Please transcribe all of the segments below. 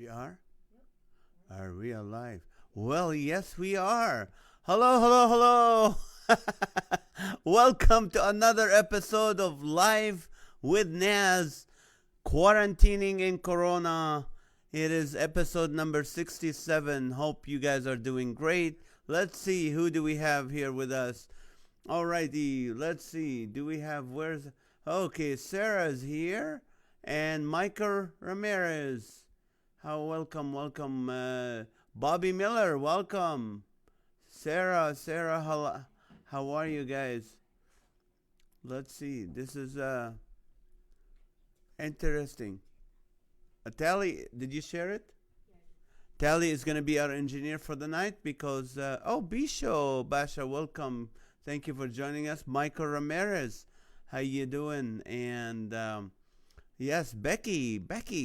We are? Are we alive? Well, yes, we are. Hello, hello, hello. Welcome to another episode of Live with NAZ, quarantining in Corona. It is episode number 67. Hope you guys are doing great. Let's see, who do we have here with us? Alrighty, let's see. Do we have, okay, Sarah's here and Michael Ramirez. Welcome. Bobby Miller, welcome. Sarah, how are you guys? Let's see. This is interesting. Tally, did you share it? Tally is going to be our engineer for the night because, Bisho, Basha, welcome. Thank you for joining us. Michael Ramirez, how you doing? And, yes, Becky,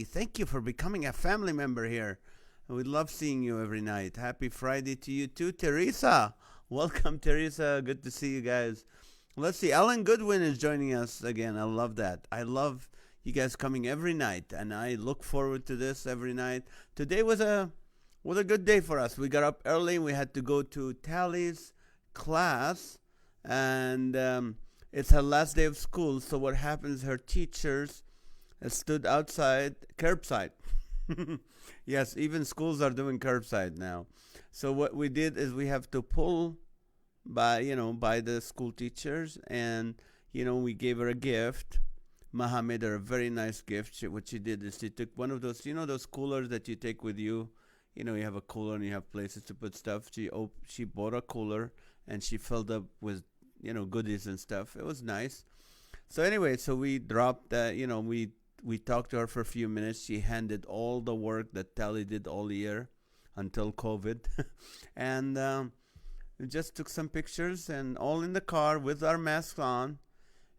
thank you for becoming a family member here. We love seeing you every night. Happy Friday to you too. Teresa, welcome, Teresa. Good to see you guys. Let's see. Alan Goodwin is joining us again. I love that. I love you guys coming every night, and I look forward to this every night. Today was a good day for us. We got up early. We had to go to Tally's class, and it's her last day of school. So what happens? Her teachers stood outside, curbside. Yes, even schools are doing curbside now. So what we did is we have to pull by the school teachers, and we gave her a gift. Maha made her a very nice gift. What she did is she took one of those, those coolers that you take with you. You have a cooler and you have places to put stuff. She bought a cooler and she filled up with goodies and stuff. It was nice. So anyway, we dropped we talked to her for a few minutes. She handed all the work that Tally did all year until COVID. And we just took some pictures and all in the car with our masks on.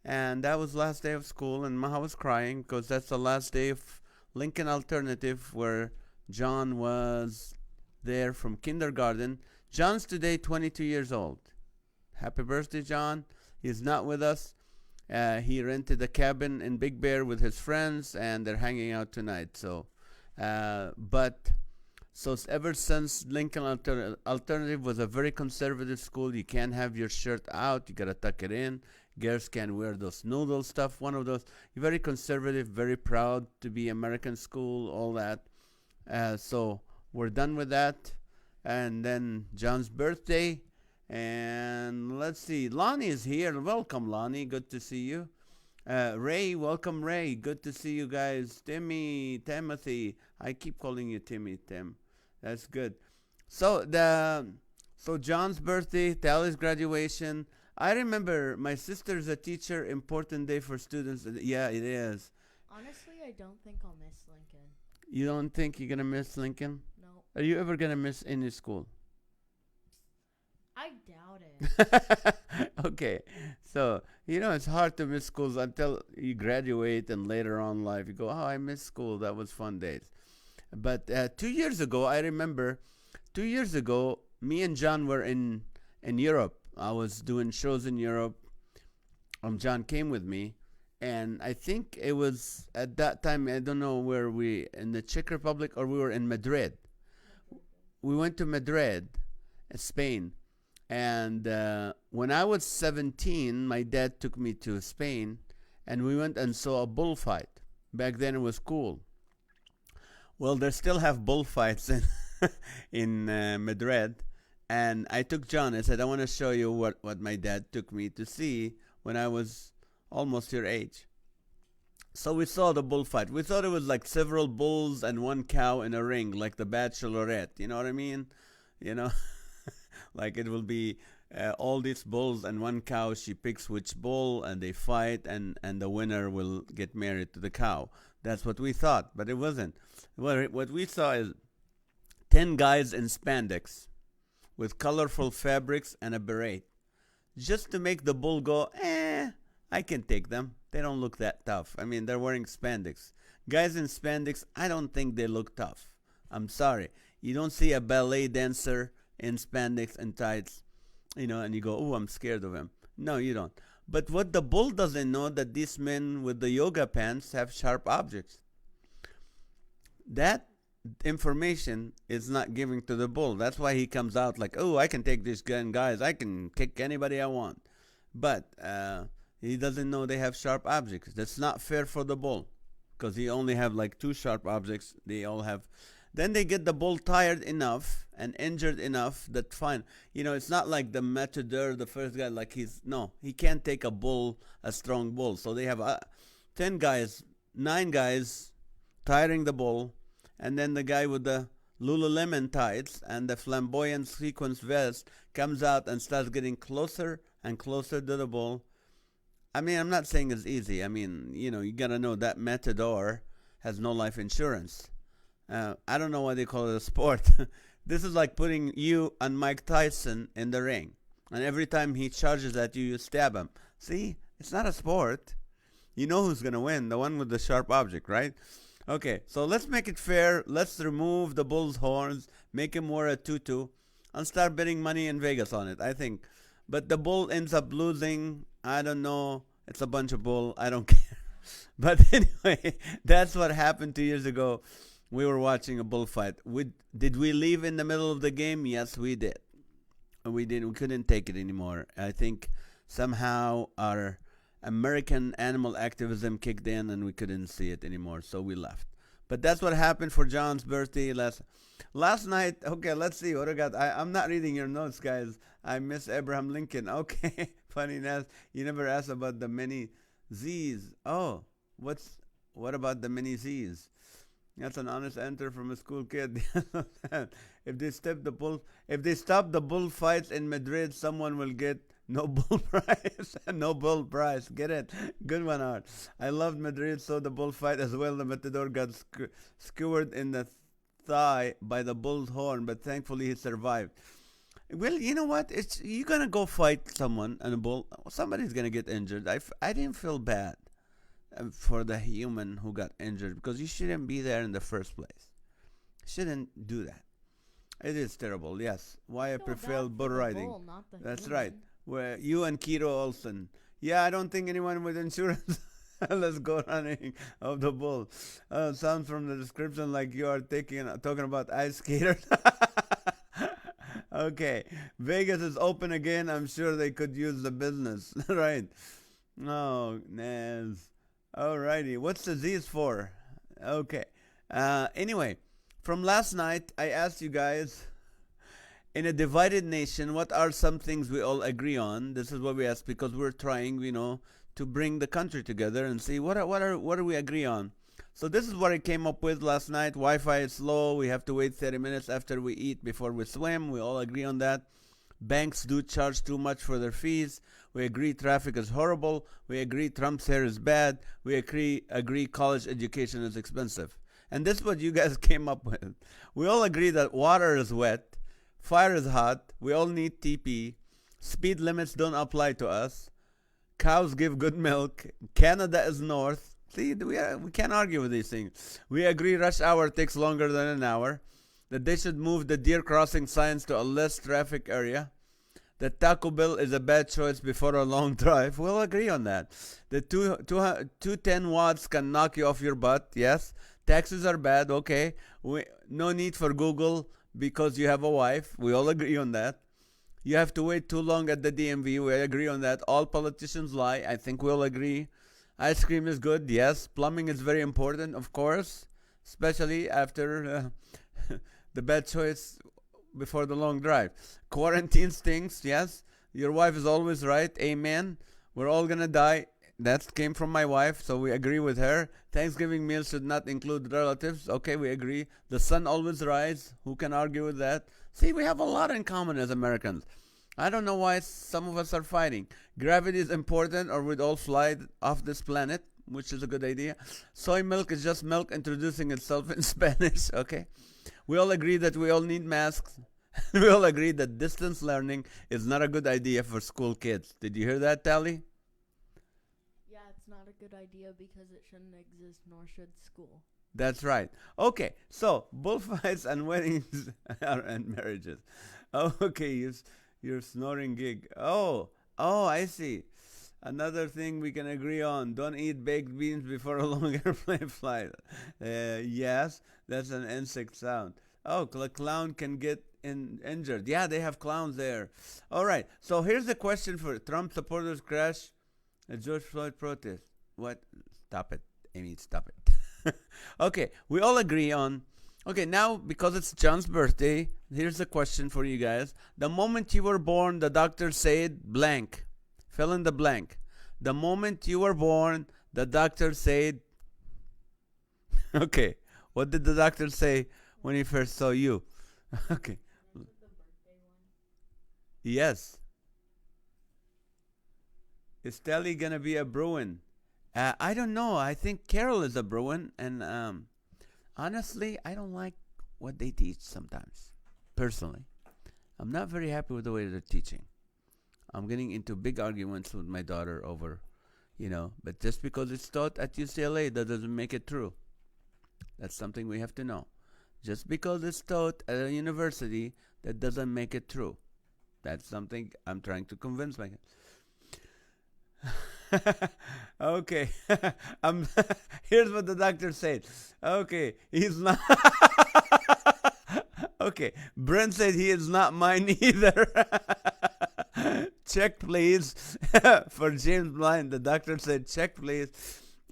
And that was last day of school. And Maha was crying because that's the last day of Lincoln Alternative where John was there from kindergarten. John's today 22 years old. Happy birthday, John. He's not with us. He rented a cabin in Big Bear with his friends, and they're hanging out tonight. So ever since Lincoln Alternative was a very conservative school, you can't have your shirt out. You got to tuck it in. Girls can't wear those noodle stuff. One of those. Very conservative, very proud to be American school, all that. So we're done with that. And then John's birthday. And let's see, Lonnie is here. Welcome, Lonnie. Good to see you. Ray, welcome, Ray. Good to see you guys. Timothy. I keep calling you Tim. That's good. So John's birthday, Tally's graduation. I remember my sister's a teacher. Important day for students. Yeah, it is. Honestly, I don't think I'll miss Lincoln. You don't think you're gonna miss Lincoln? No. Are you ever gonna miss any school? I doubt it. Okay, so it's hard to miss schools until you graduate, and later on in life you go, oh, I miss school, that was fun days. But 2 years ago, I remember 2 years ago, me and John were in Europe. I was doing shows in Europe. John came with me, and I think it was at that time, I don't know where in the Czech Republic, or we were in Madrid. We went to Madrid, Spain. And when I was 17, my dad took me to Spain, and we went and saw a bullfight. Back then, it was cool. Well, they still have bullfights in Madrid. And I took John. I said, I want to show you what my dad took me to see when I was almost your age. So we saw the bullfight. We thought it was like several bulls and one cow in a ring, like the Bachelorette. You know what I mean? Like it will be all these bulls and one cow. She picks which bull and they fight, and the winner will get married to the cow. That's what we thought, but it wasn't. What we saw is 10 guys in spandex with colorful fabrics and a beret, just to make the bull go, I can take them. They don't look that tough. I mean, they're wearing spandex. Guys in spandex, I don't think they look tough. I'm sorry. You don't see a ballet dancer in spandex and tights, and you go, oh, I'm scared of him. No, you don't. But what the bull doesn't know, that these men with the yoga pants have sharp objects. That information is not giving to the bull. That's why he comes out like, oh, I can take these gun guys. I can kick anybody I want. But he doesn't know they have sharp objects. That's not fair for the bull because he only have like two sharp objects. They all have. Then they get the bull tired enough and injured enough that fine. It's not like the matador, the first guy, like he can't take a strong bull. So they have 10 guys, 9 guys tiring the bull, and then the guy with the Lululemon tights and the flamboyant sequence vest comes out and starts getting closer and closer to the bull. I mean, I'm not saying it's easy. I mean, you gotta know that matador has no life insurance. I don't know why they call it a sport. This is like putting you and Mike Tyson in the ring, and every time he charges at you, you stab him. See, it's not a sport. You know who's gonna win, the one with the sharp object, right? Okay, so let's make it fair. Let's remove the bull's horns, make him wear a tutu, and start betting money in Vegas on it, I think. But the bull ends up losing. I don't know. It's a bunch of bull. I don't care. But anyway, that's what happened 2 years ago. We were watching a bullfight. Did we leave in the middle of the game? Yes, we did. We didn't. We couldn't take it anymore. I think somehow our American animal activism kicked in and we couldn't see it anymore, so we left. But that's what happened for John's birthday last night. Okay, let's see what I got. I'm not reading your notes, guys. I miss Abraham Lincoln. Okay, funny NAZ. You never asked about the many Z's. Oh, what about the many Z's? That's an honest answer from a school kid. If they stop the bullfights in Madrid, someone will get no bull prize. No bull prize. Get it? Good one, Art. I loved Madrid, so the bullfight as well. The matador got skewered in the thigh by the bull's horn, but thankfully he survived. Well, you know what? You're gonna go fight someone and a bull. Somebody's gonna get injured. I didn't feel bad for the human who got injured because you shouldn't be there in the first place. Shouldn't do that. It is terrible. Yes. Why I prefer bull riding. Bull, not the That's human. right. Where you and Keto Olsen. Yeah, I don't think anyone with insurance. Let's go running of the bull. Sounds from the description like you are talking about ice skaters. Okay, Vegas is open again. I'm sure they could use the business, right? Oh, Naz. Alrighty, what's the Z's for? Okay. Anyway, from last night, I asked you guys, in a divided nation, what are some things we all agree on? This is what we asked because we're trying, to bring the country together and see what do we agree on. So this is what I came up with last night. Wi-Fi is slow. We have to wait 30 minutes after we eat before we swim. We all agree on that. Banks do charge too much for their fees. We agree traffic is horrible. We agree Trump's hair is bad. We agree college education is expensive. And this is what you guys came up with. We all agree that water is wet. Fire is hot. We all need TP. Speed limits don't apply to us. Cows give good milk. Canada is north. See, we can't argue with these things. We agree rush hour takes longer than an hour. That they should move the deer crossing signs to a less traffic area. That Taco Bell is a bad choice before a long drive. We'll agree on that. The 210 watts can knock you off your butt. Yes. Taxes are bad. Okay. No need for Google because you have a wife. We all agree on that. You have to wait too long at the DMV. We agree on that. All politicians lie. I think we'll agree. Ice cream is good. Yes. Plumbing is very important, of course. Especially after the bad choice before the long drive. Quarantine stinks. Yes. Your wife is always right. Amen. We're all going to die. That came from my wife, so we agree with her. Thanksgiving meals should not include relatives. Okay, we agree. The sun always rises. Who can argue with that? See, we have a lot in common as Americans. I don't know why some of us are fighting. Gravity is important or we'd all fly off this planet, which is a good idea. Soy milk is just milk introducing itself in Spanish. Okay. We all agree that we all need masks. We all agree that distance learning is not a good idea for school kids. Did you hear that, Tally? Yeah, it's not a good idea because it shouldn't exist, nor should school. That's right. Okay, so bullfights and weddings and marriages. Oh, okay, your snoring gig. Oh, I see. Another thing we can agree on: don't eat baked beans before a long airplane flight. Yes, that's an insect sound. Oh, clown can get injured. Yeah, they have clowns there. All right. So here's the question for Trump supporters crash a George Floyd protest. What? Stop it, Amy. Stop it. Okay, we all agree on. Okay, now because it's John's birthday, here's a question for you guys. The moment you were born, the doctor said blank. Fill in the blank. The moment you were born, the doctor said. Okay, what did the doctor say when he first saw you? Okay, yes. Is Telly gonna be a Bruin? I don't know. I think Carol is a Bruin, and honestly, I don't like what they teach sometimes. Personally, I'm not very happy with the way they're teaching. I'm getting into big arguments with my daughter over, but just because it's taught at UCLA, that doesn't make it true. That's something we have to know. Just because it's taught at a university, that doesn't make it true. That's something I'm trying to convince my. Okay. um, Here's what the doctor said. Okay, he's not. Okay, Brent said he is not mine either. Check, please. For James Blind, the doctor said, check, please.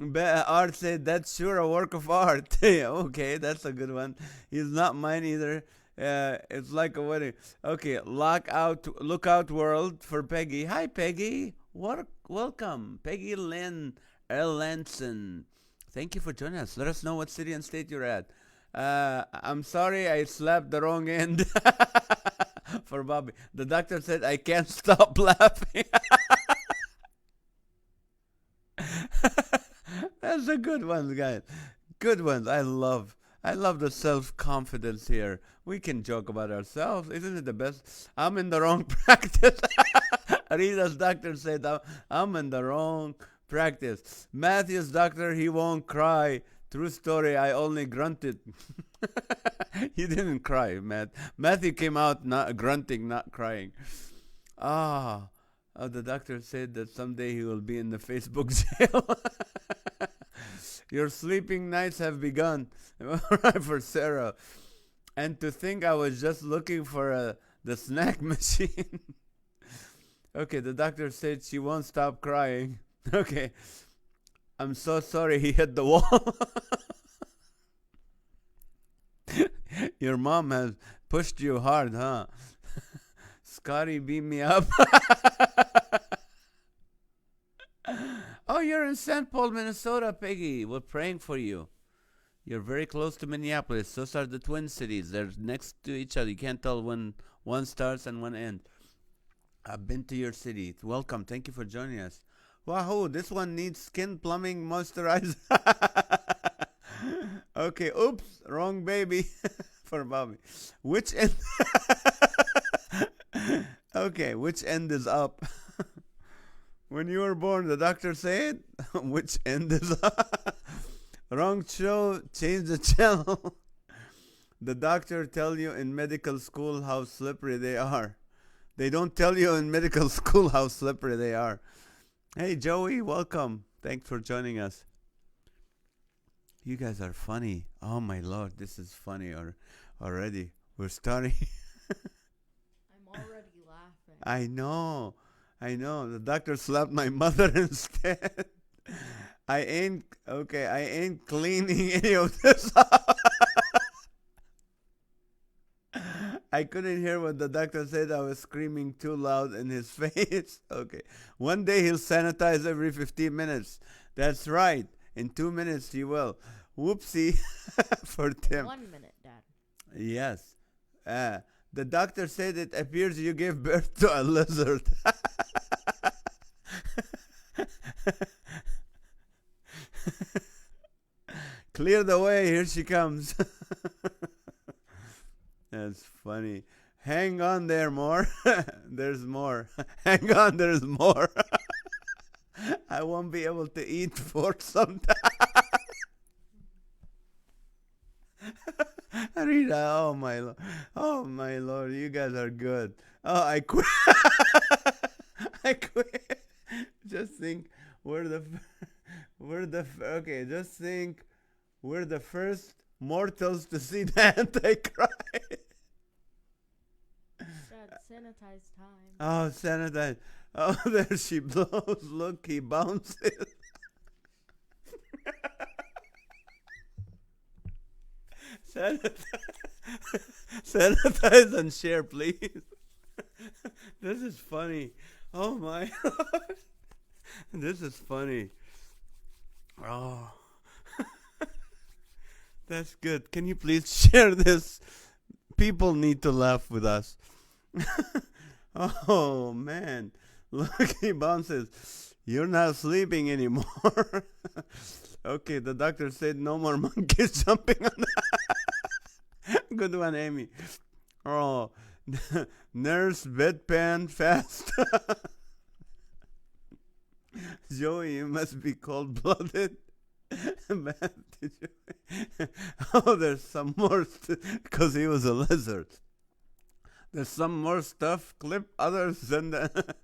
Art said, that's sure a work of art. Okay, that's a good one. He's not mine either. It's like a wedding. Okay, look out world for Peggy. Hi, Peggy. Welcome, Peggy Lynn Erlandson. Thank you for joining us. Let us know what city and state you're at. I'm sorry I slapped the wrong end. For Bobby. The doctor said I can't stop laughing. That's a good one, guys. Good ones. I love the self-confidence here. We can joke about ourselves. Isn't it the best? I'm in the wrong practice. Rita's doctor said I'm in the wrong practice. Matthew's doctor, he won't cry. True story, I only grunted. He didn't cry, Matt. Matthew came out not grunting, not crying. The doctor said that someday he will be in the Facebook jail. Your sleeping nights have begun. Right, for Sarah. And to think I was just looking for the snack machine. Okay, the doctor said she won't stop crying. Okay. I'm so sorry he hit the wall. Your mom has pushed you hard, huh? Scotty, beat me up. Oh, you're in St. Paul, Minnesota, Peggy. We're praying for you. You're very close to Minneapolis. So are the Twin Cities. They're next to each other. You can't tell when one starts and one ends. I've been to your city. Welcome. Thank you for joining us. Wahoo, this one needs skin plumbing moisturizer. Okay, oops, wrong baby. For Bobby. Which end? Okay, which end is up? When you were born, the doctor said, which end is up? Wrong show, change the channel. The doctor tell you in medical school how slippery they are. They don't tell you in medical school how slippery they are. Hey, Joey, welcome. Thanks for joining us. You guys are funny. Oh, my Lord, this is funny already. We're starting. I'm already laughing. I know. The doctor slapped my mother instead. I ain't cleaning any of this up. I couldn't hear what the doctor said. I was screaming too loud in his face. Okay. One day he'll sanitize every 15 minutes. That's right. In 2 minutes he will. Whoopsie for Tim. 1 minute, Dad. Yes. The doctor said it appears you gave birth to a lizard. Clear the way. Here she comes. That's funny. Hang on there, more. There's more. Hang on, there's more. I won't be able to eat for some time. Rita, oh my Lord, you guys are good. Oh, I quit. I quit. Just think, we're the, okay, just think, we're the first mortals to see the Antichrist. Dad, sanitize time. Oh, sanitize. Oh, there she blows. Look, he bounces. Sanitize, sanitize and share, please. This is funny. Oh my God. This is funny. Oh, that's good. Can you please share this? People need to laugh with us. Oh man. Look, he bounces. You're not sleeping anymore. Okay, the doctor said no more monkeys jumping on the good one, Amy. Oh, nurse bedpan fast. Joey, you must be cold-blooded. Oh, there's some more because he was a lizard. There's some more stuff clip others than the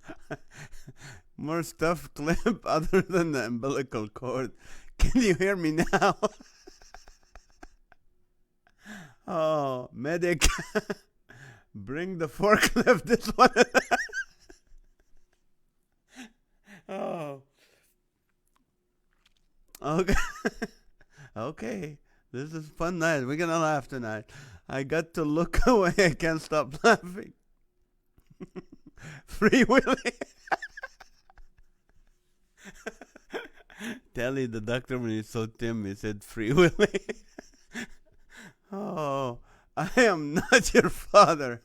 more stuff clip other than the umbilical cord. Can you hear me now? Oh, medic, bring the forklift. This one. Oh, okay. Okay, this is fun night. We're gonna laugh tonight. I got to look away. I can't stop laughing. Free Willy. Telly, the doctor, when he saw Tim, he said, Free Willy. Oh, I am not your father.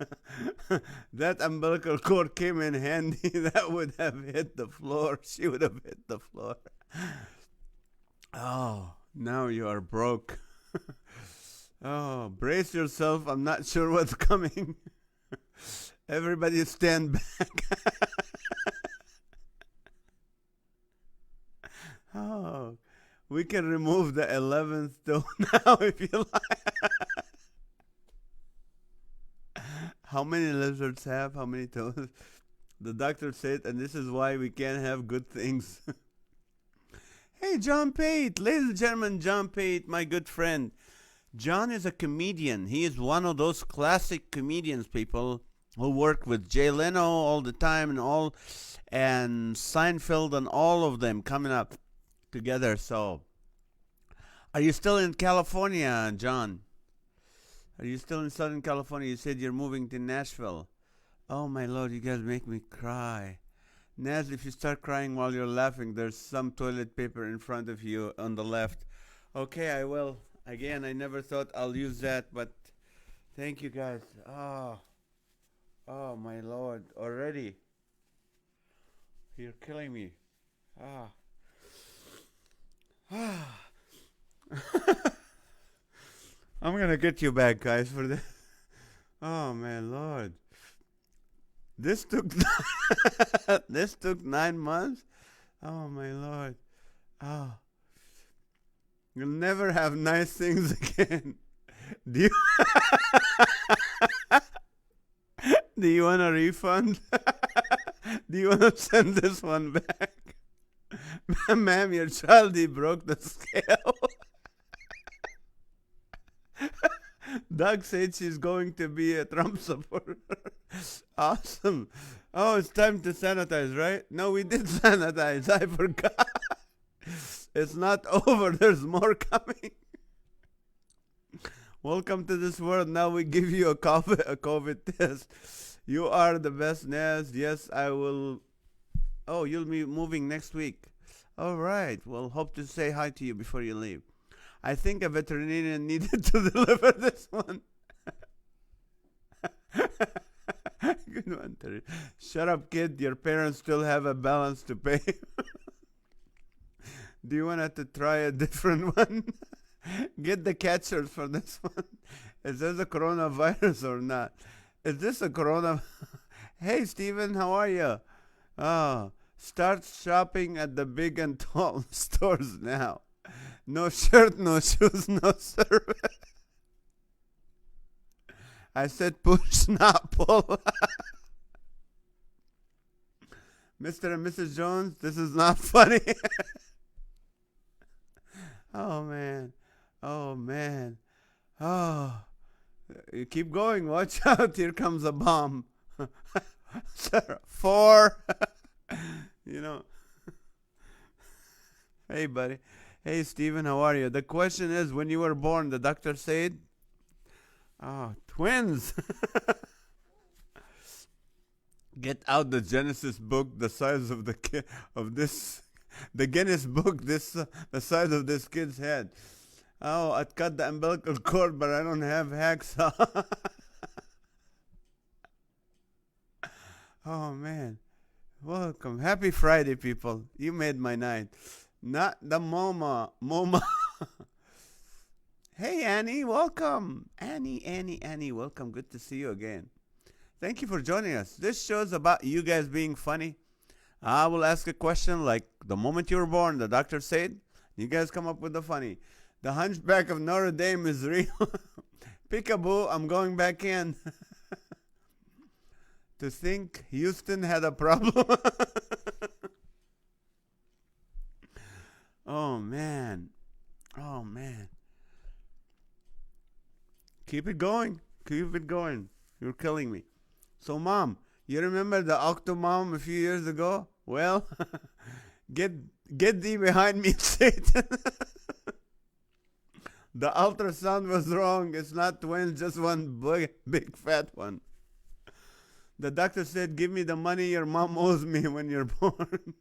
That umbilical cord came in handy. That would have hit the floor. She would have hit the floor. Oh, now you are broke. Oh, brace yourself. I'm not sure what's coming. Everybody stand back. Oh, we can remove the 11th toe now if you like. How many lizards have? How many toes? The doctor said, and this is why we can't have good things. Hey, John Pate. Ladies and gentlemen, John Pate, my good friend. John is a comedian. He is one of those classic comedians, people, who work with Jay Leno all the time and Seinfeld and all of them coming up together. So, are you still in California, John? Are you still in Southern California? You said you're moving to Nashville. Oh, my Lord, you guys make me cry. Naz, if you start crying while you're laughing, there's some toilet paper in front of you on the left. Okay, I will. Again, I never thought I'll use that, but thank you, guys. Oh, my Lord, already. You're killing me. I'm gonna get you back, guys, for this. Oh, my Lord. This took this took 9 months. Oh, my Lord. Oh. You'll never have nice things again. Do you do you want a refund? Do you want to send this one back? Ma'am, your child, he broke the scale. Doug said she's going to be a Trump supporter. Awesome. Oh, it's time to sanitize, right? No, we did sanitize. I forgot. It's not over. There's more coming. Welcome to this world. Now we give you a COVID test. You are the best, Naz. Yes, I will. Oh, you'll be moving next week. All right. Well, hope to say hi to you before you leave. I think a veterinarian needed to deliver this one. Good one, Terry. Shut up, kid. Your parents still have a balance to pay. Do you want to try a different one? Get the catchers for this one. Is this a coronavirus or not? Is this a corona? Hey, Steven, how are you? Oh, start shopping at the big and tall stores now. No shirt, no shoes, no service. I said push, not pull. Mr. and Mrs. Jones, this is not funny. Oh man. Oh man. Oh, you keep going. Watch out. Here comes a bomb. Sir, 4. you know. Hey, buddy. Hey, Stephen, how are you? The question is, when you were born, the doctor said, oh, twins. Get out the Genesis book, the size of the Guinness book, the size of this kid's head. Oh, I cut the umbilical cord, but I don't have hacksaw. Oh man, welcome, happy Friday, people. You made my night. Not the MoMA. Hey, Annie, welcome. Annie, welcome. Good to see you again. Thank you for joining us. This show's about you guys being funny. I will ask a question like the moment you were born, the doctor said. You guys come up with the funny. The Hunchback of Notre Dame is real. Peekaboo, I'm going back in. To think Houston had a problem. Oh, man. Oh, man. Keep it going. Keep it going. You're killing me. So, Mom, you remember the Octomom a few years ago? Well, get thee behind me, Satan. The ultrasound was wrong. It's not twins, just one big fat one. The doctor said, give me the money your mom owes me when you're born.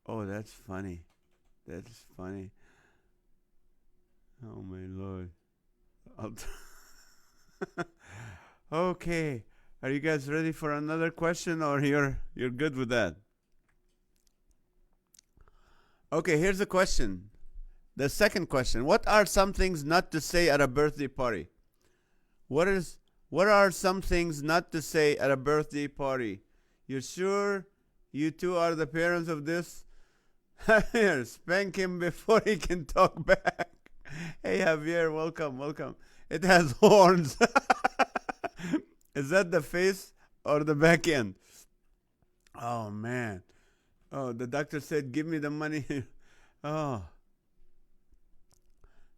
Oh, that's funny. That's funny. Oh, my Lord. Okay. Are you guys ready for another question, or you're good with that? Okay, here's a question. The second question. What are some things not to say at a birthday party? What are some things not to say at a birthday party? You're sure you two are the parents of this? Here, spank him before he can talk back. Hey, Javier, welcome. It has horns. Is that the face or the back end? Oh, man. Oh, the doctor said, give me the money. Oh.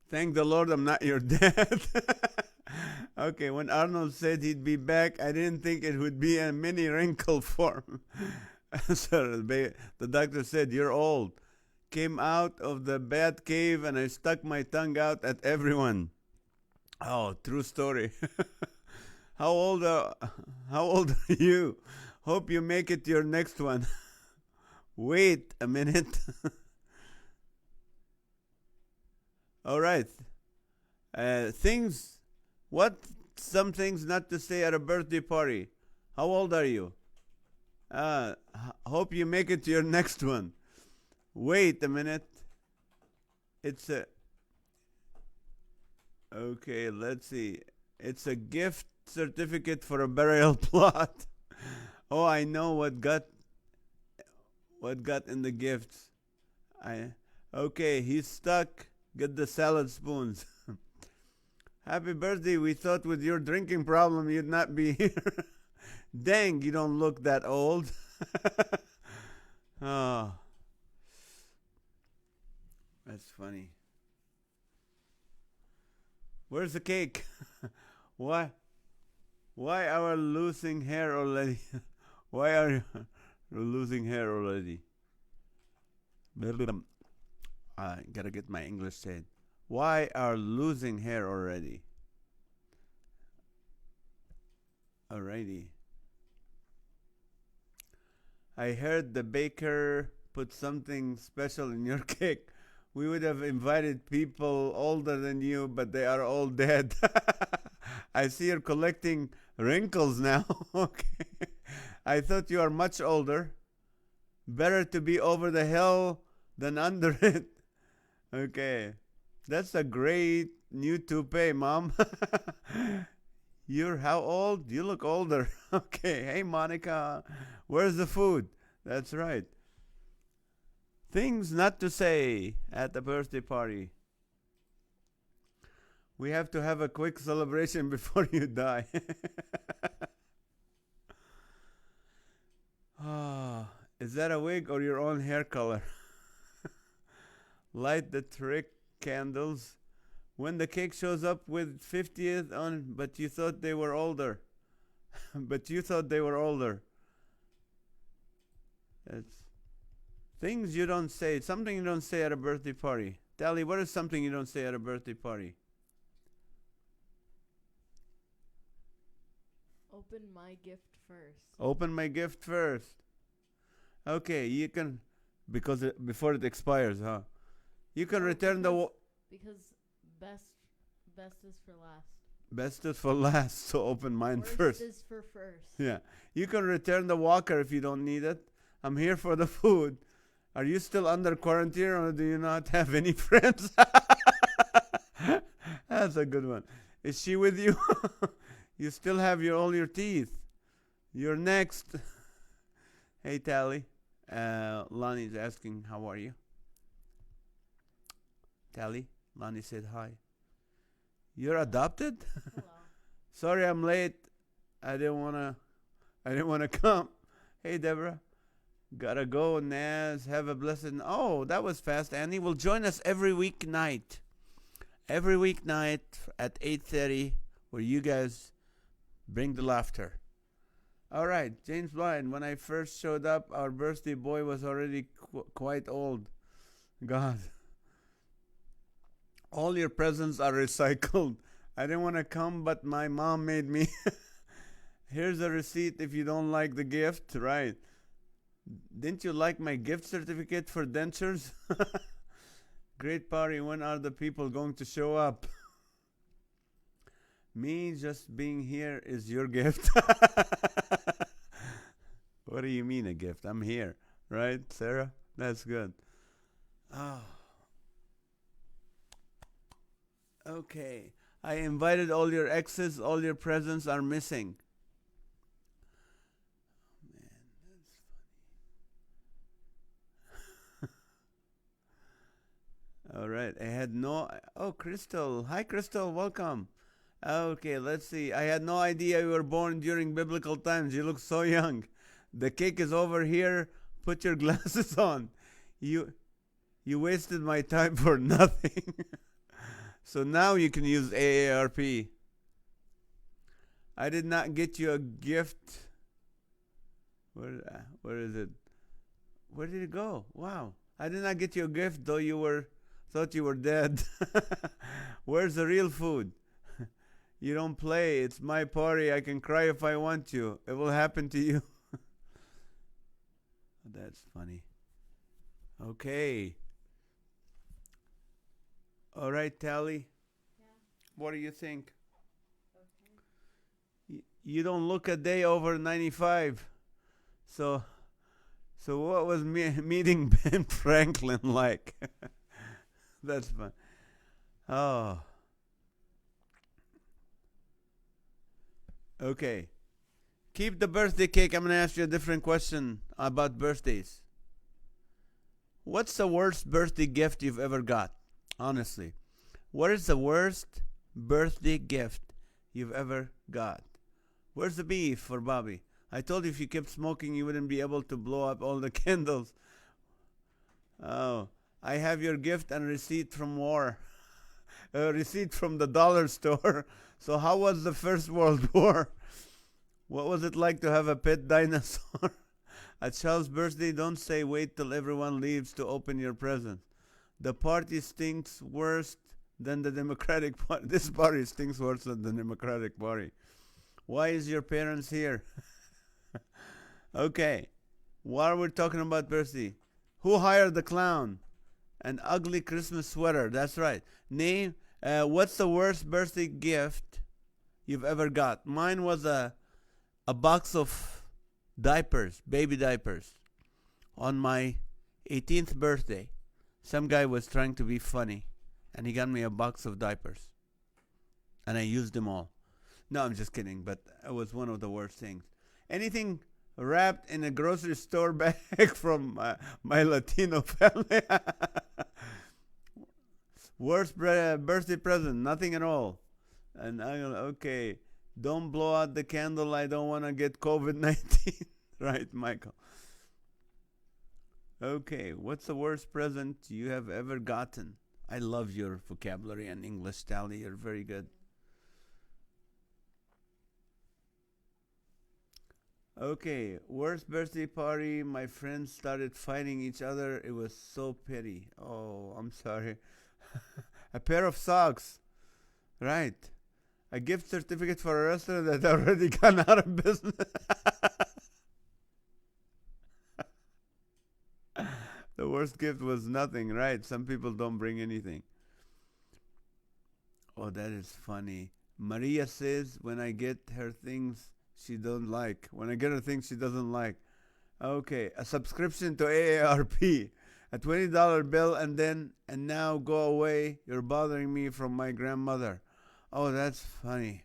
Thank the Lord I'm not your dad. Okay, when Arnold said he'd be back, I didn't think it would be a mini wrinkle form. So the doctor said, you're old. Came out of the bat cave and I stuck my tongue out at everyone. Oh, true story. How old are you? Hope you make it to your next one. Wait a minute. All right. Some things not to say at a birthday party. How old are you? Hope you make it to your next one. Wait a minute. Okay, let's see. It's a gift certificate for a burial plot. Oh, I know what got in the gifts. Okay, he's stuck. Get the salad spoons. Happy birthday. We thought with your drinking problem you'd not be here. Dang, you don't look that old. Oh. That's funny. Where's the cake? Why are we losing hair already? Why are you losing hair already? I gotta get my English said. Why are losing hair already? Alrighty. I heard the baker put something special in your cake. We would have invited people older than you, but they are all dead. I see you're collecting wrinkles now. Okay. I thought you are much older. Better to be over the hill than under it. Okay. That's a great new toupee, Mom. You're how old? You look older. Okay. Hey, Monica. Where's the food? That's right. Things not to say at the birthday party. We have to have a quick celebration before you die. that a wig or your own hair color? Light the trick candles when the cake shows up with 50th on, but you thought they were older. But you thought they were older. It's things you don't say. Something you don't say at a birthday party. Tally, what is something you don't say at a birthday party? Open my gift first. Open my gift first. Okay, you can, because before it expires, huh? You can return the because best is for last. best is for last, so open mine Worst first. is for first. Yeah, you can return the walker if you don't need it. I'm here for the food. Are you still under quarantine or do you not have any friends? That's a good one. Is she with you? You still have all your teeth. You're next. Hey, Tally. Lonnie's asking, how are you? Tally, Lonnie said hi. You're adopted? Hello. Sorry I'm late. I didn't wanna come. Hey, Deborah. Gotta go, Naz. Have a blessed. Oh, that was fast. Annie will join us every weeknight. Every weeknight at 8:30, where you guys bring the laughter. All right, James Blind. When I first showed up, our birthday boy was already quite old. God. All your presents are recycled. I didn't want to come, but my mom made me. Here's a receipt if you don't like the gift. Right. Didn't you like my gift certificate for dentures? Great party. When are the people going to show up? Me just being here is your gift. What do you mean a gift? I'm here. Right, Sarah? That's good. Oh. Okay. I invited all your exes. All your presents are missing. Man, that's funny. All right. I had no... Oh, Crystal. Hi, Crystal. Welcome. Okay, let's see. I had no idea you were born during biblical times. You look so young. The cake is over here. Put your glasses on. You wasted my time for nothing. So now you can use AARP. I did not get you a gift. Where is it? Where did it go? Wow. I did not get you a gift, though thought you were dead. Where's the real food? You don't play. It's my party. I can cry if I want to. It will happen to you. That's funny. Okay. All right, Tally. Yeah. What do you think? Okay. You don't look a day over 95. So what was meeting Ben Franklin like? That's fun. Oh. Okay. Keep the birthday cake. I'm going to ask you a different question about birthdays. What's the worst birthday gift you've ever got? Honestly. What is the worst birthday gift you've ever got? Where's the beef for Bobby? I told you if you kept smoking, you wouldn't be able to blow up all the candles. Oh, I have your gift and receipt from war. A receipt from the dollar store. So how was the First World War? What was it like to have a pet dinosaur? At Charles' birthday, don't say wait till everyone leaves to open your present. The party stinks worse than the Democratic Party. This party stinks worse than the Democratic Party. Why is your parents here? Okay. While we're talking about birthday, who hired the clown? An ugly Christmas sweater. That's right. Name. What's the worst birthday gift you've ever got? Mine was a box of diapers, baby diapers, on my 18th birthday. Some guy was trying to be funny, and he got me a box of diapers, and I used them all. No, I'm just kidding, but it was one of the worst things. Anything wrapped in a grocery store bag from my Latino family. Worst birthday present, nothing at all. And I go, okay, don't blow out the candle. I don't want to get COVID-19. Right, Michael? Okay, what's the worst present you have ever gotten? I love your vocabulary and English, Tally. You're very good. Okay, worst birthday party. My friends started fighting each other. It was so petty. Oh, I'm sorry. A pair of socks. Right. A gift certificate for a restaurant that already gone out of business. The worst gift was nothing, right? Some people don't bring anything. Oh, that is funny. Maria says when I get her things she don't like. When I get her things she doesn't like. Okay, a subscription to AARP, a $20 bill, and now go away. You're bothering me from my grandmother. Oh, that's funny.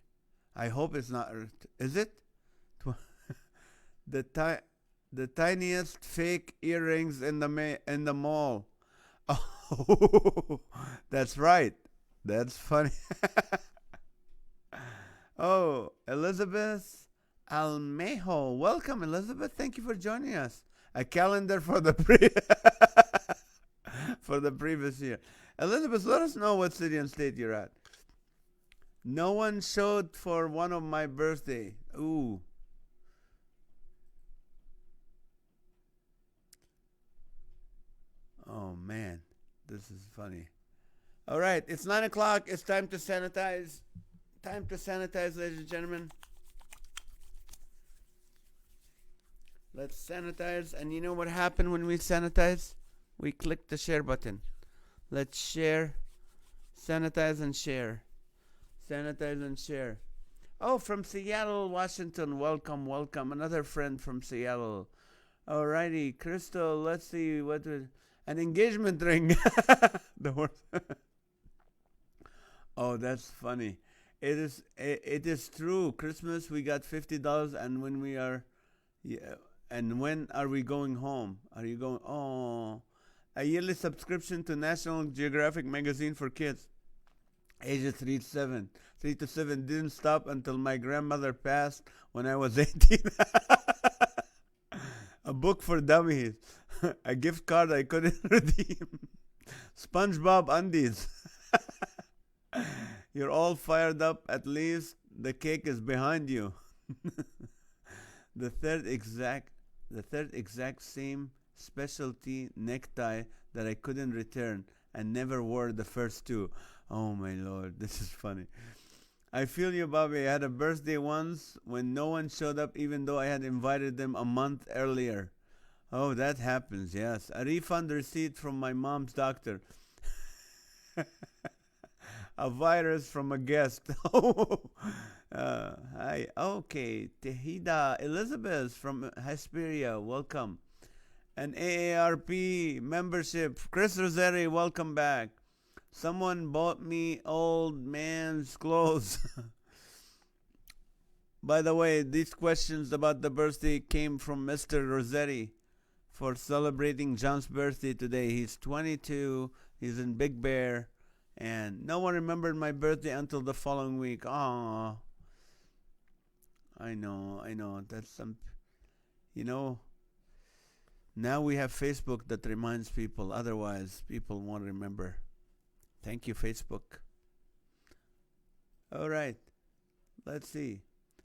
I hope it's not. Is it? The ti- the tiniest fake earrings in in the mall. Oh, that's right. That's funny. Oh, Elizabeth Almejo. Welcome, Elizabeth. Thank you for joining us. A calendar for the for the previous year. Elizabeth, let us know what city and state you're at. No one showed for one of my birthday. Ooh. Oh man, this is funny. All right, it's 9 o'clock. It's time to sanitize. Time to sanitize, ladies and gentlemen. Let's sanitize. And you know what happened when we sanitize? We click the share button. Let's share, sanitize, and share. Sanitize and share. Oh, from Seattle, Washington. Welcome, welcome. Another friend from Seattle. Alrighty, Crystal. Let's see what was an engagement ring. The worst. Oh, that's funny. It is true. Christmas we got $50, and when we are, yeah, and when are we going home? Are you going? Oh, a yearly subscription to National Geographic magazine for kids, ages 3 to 7 didn't stop until my grandmother passed when I was 18. A book for dummies, a gift card I couldn't redeem, SpongeBob undies. You're all fired up. At least the cake is behind you. the third exact, the third exact same specialty necktie that I couldn't return and never wore the first two. Oh my lord, this is funny. I feel you, Bobby. I had a birthday once when no one showed up, even though I had invited them a month earlier. Oh, that happens. Yes, a refund receipt from my mom's doctor. A virus from a guest. Hi. Okay. Tehida Elizabeth from Hesperia. Welcome. An AARP membership. Chris Roseri, welcome back. Someone bought me old man's clothes. By the way, these questions about the birthday came from Mr. Rossetti for celebrating John's birthday today. He's 22. He's in Big Bear. And no one remembered my birthday until the following week. Aw. I know, I know. That's some, you know, now we have Facebook that reminds people. Otherwise, people won't remember. Thank you, Facebook. All right. Let's see.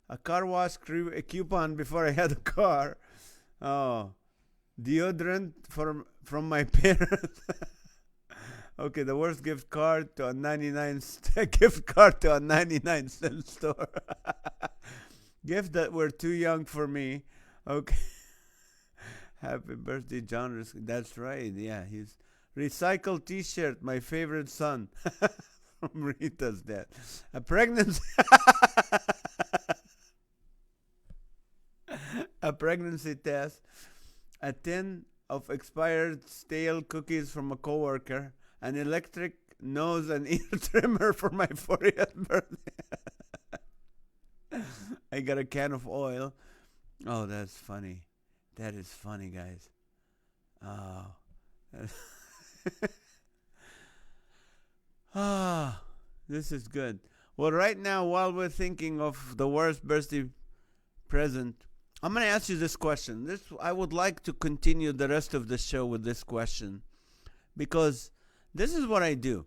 A car wash a coupon before I had a car. Oh. Deodorant from my parents. Okay, the worst gift card to a 99 gift card to a 99-cent store. Gift that were too young for me. Okay. Happy birthday, John. That's right. Yeah, he's recycled T-shirt. My favorite son from Rita's dad. A pregnancy. A pregnancy test. A tin of expired stale cookies from a coworker. An electric nose and ear trimmer for my 40th birthday. I got a can of oil. Oh, that's funny. That is funny, guys. Oh. Ah, this is good. Well, right now, while we're thinking of the worst birthday present, I'm going to ask you this question. This I would like to continue the rest of the show with this question because this is what I do.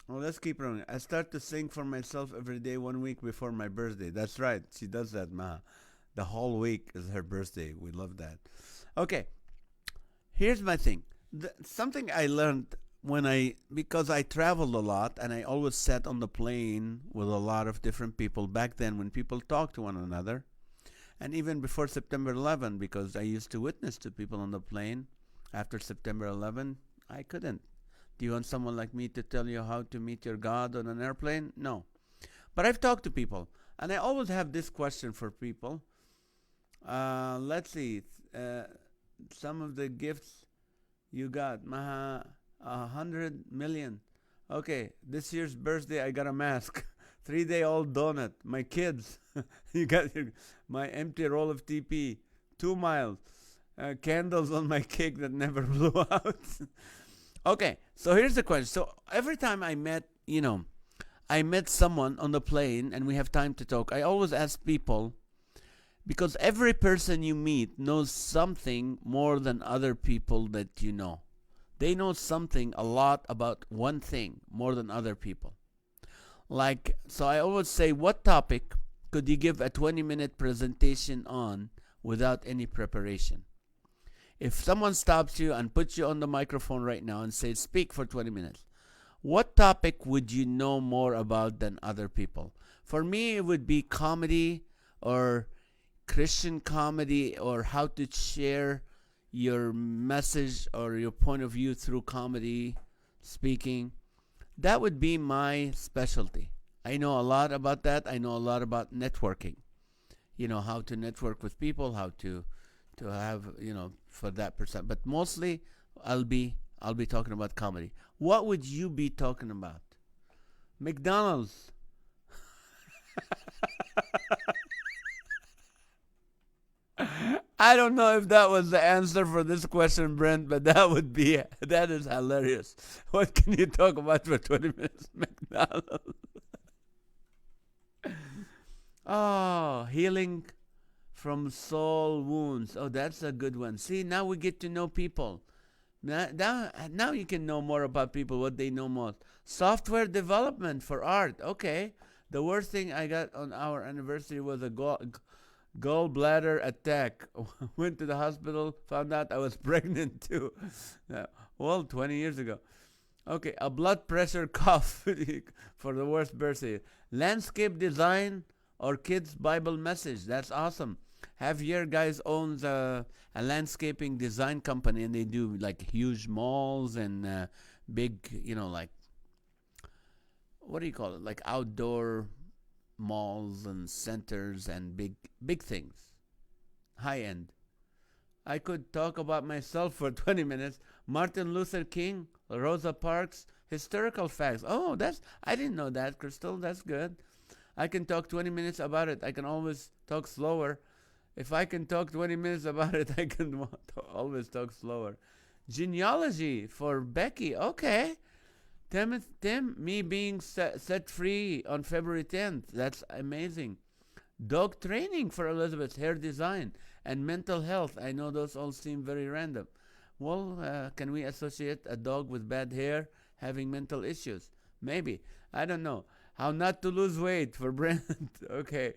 Well, let's keep running. I start to sing for myself every day 1 week before my birthday. That's right. She does that, Maha. The whole week is her birthday. We love that. Okay. Here's my thing. Something I learned because I traveled a lot and I always sat on the plane with a lot of different people back then when people talked to one another. And even before September 11, because I used to witness to people on the plane. After September 11, I couldn't. Do you want someone like me to tell you how to meet your God on an airplane? No. But I've talked to people, and I always have this question for people. Let's see. Some of the gifts you got. Maha, 100 million. Okay, this year's birthday, I got a mask. 3-day-old donut. My kids. You got my empty roll of TP. 2 miles. Candles on my cake that never blew out. Okay, so here's the question. So every time I met someone on the plane and we have time to talk, I always ask people, because every person you meet knows something more than other people that you know. They know something a lot about one thing more than other people. So I always say, what topic could you give a 20-minute presentation on without any preparation? If someone stops you and puts you on the microphone right now and says, speak for 20 minutes, what topic would you know more about than other people? For me, it would be comedy or Christian comedy, or how to share your message or your point of view through comedy, speaking. That would be my specialty. I know a lot about that. I know a lot about networking. How to network with people, how to have, for that percent. But mostly I'll be talking about comedy. What would you be talking about? McDonald's. I don't know if that was the answer for this question, Brent, but that is hilarious. What can you talk about for 20 minutes? McDonald's. Oh, healing from soul wounds. Oh, that's a good one. See, now we get to know people. Now you can know more about people, what they know most. Software development for art. Okay. The worst thing I got on our anniversary was a gallbladder attack. Went to the hospital, found out I was pregnant too. 20 years ago. Okay, a blood pressure cough for the worst birthday. Landscape design or kids Bible message. That's awesome. Javier guys owns a landscaping design company, and they do like huge malls and big, like, what do you call it? Like outdoor malls and centers and big things. High end. I could talk about myself for 20 minutes. Martin Luther King, Rosa Parks, historical facts. Oh, I didn't know that, Crystal. That's good. I can talk 20 minutes about it. I can always talk slower. If I can talk 20 minutes about it, I can always talk slower. Genealogy for Becky. Okay. Tim, me being set free on February 10th. That's amazing. Dog training for Elizabeth, hair design, and mental health. I know those all seem very random. Well, can we associate a dog with bad hair having mental issues? Maybe. I don't know. How not to lose weight for Brent. Okay.